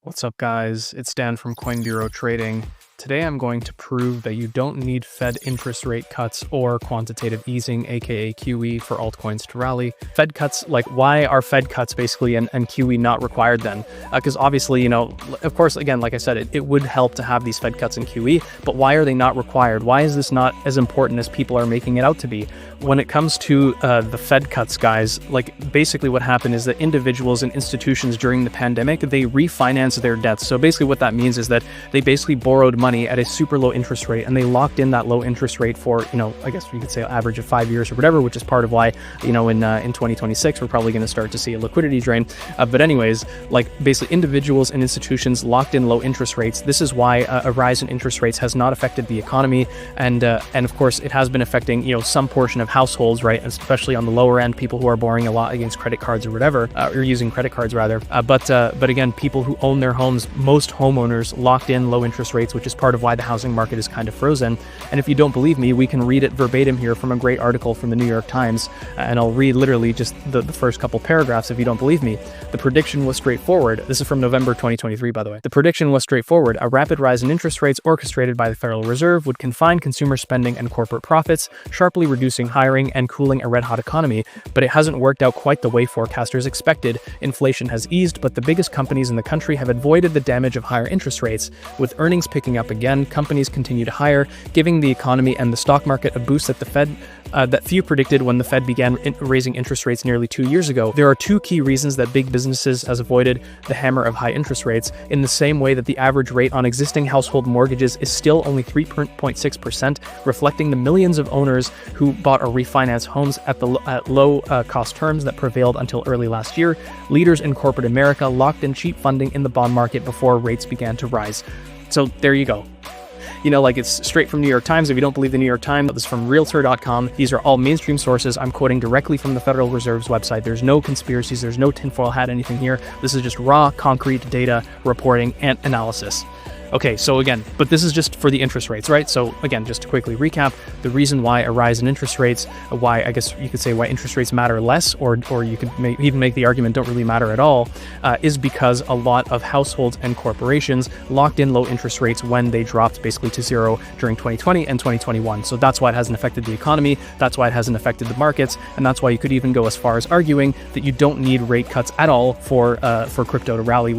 What's up, guys? It's Dan from Coin Bureau Trading. Today I'm going to prove that you don't need Fed interest rate cuts or quantitative easing, aka QE, for altcoins to rally. Fed cuts, like, why are Fed cuts basically and QE not required then? Because obviously, of course, again, like I said, it would help to have these Fed cuts and QE, but why are they not required? Why is this not as important as people are making it out to be? When it comes to the Fed cuts, guys, like, basically what happened is that individuals and institutions during the pandemic, they refinanced their debts. So basically what that means is that they basically borrowed money at a super low interest rate, and they locked in that low interest rate for, I guess you could say average of 5 years or whatever, which is part of why, in 2026, we're probably going to start to see a liquidity drain. But anyways, like, basically individuals and institutions locked in low interest rates. This is why a rise in interest rates has not affected the economy. And of course, it has been affecting, some portion of households, right? Especially on the lower end, people who are borrowing a lot against credit cards or whatever, or using credit cards rather. But again, people who own their homes, most homeowners locked in low interest rates, which is part of why the housing market is kind of frozen. And if you don't believe me, we can read it verbatim here from a great article from the New York Times. And I'll read literally just the first couple paragraphs if you don't believe me. The prediction was straightforward. This is from November 2023, by the way. The prediction was straightforward. A rapid rise in interest rates orchestrated by the Federal Reserve would confine consumer spending and corporate profits, sharply reducing hiring and cooling a red-hot economy. But it hasn't worked out quite the way forecasters expected. Inflation has eased, but the biggest companies in the country have avoided the damage of higher interest rates. With earnings picking up again, companies continue to hire, giving the economy and the stock market a boost that few predicted when the Fed began raising interest rates nearly 2 years ago. There are two key reasons that big businesses has avoided the hammer of high interest rates, in the same way that the average rate on existing household mortgages is still only 3.6%, reflecting the millions of owners who bought or refinanced homes at low cost terms that prevailed until early last year. Leaders in corporate America locked in cheap funding in the bond market before rates began to rise. So there you go. It's straight from New York Times. If you don't believe the New York Times, this is from Realtor.com. These are all mainstream sources. I'm quoting directly from the Federal Reserve's website. There's no conspiracies. There's no tinfoil hat anything here. This is just raw, concrete data reporting and analysis. Okay, so again, but this is just for the interest rates, right? So again, just to quickly recap, the reason why a rise in interest rates, why I guess you could say why interest rates matter less, or you could even make the argument don't really matter at all, is because a lot of households and corporations locked in low interest rates when they dropped basically to zero during 2020 and 2021. So that's why it hasn't affected the economy, that's why it hasn't affected the markets, and that's why you could even go as far as arguing that you don't need rate cuts at all for crypto to rally.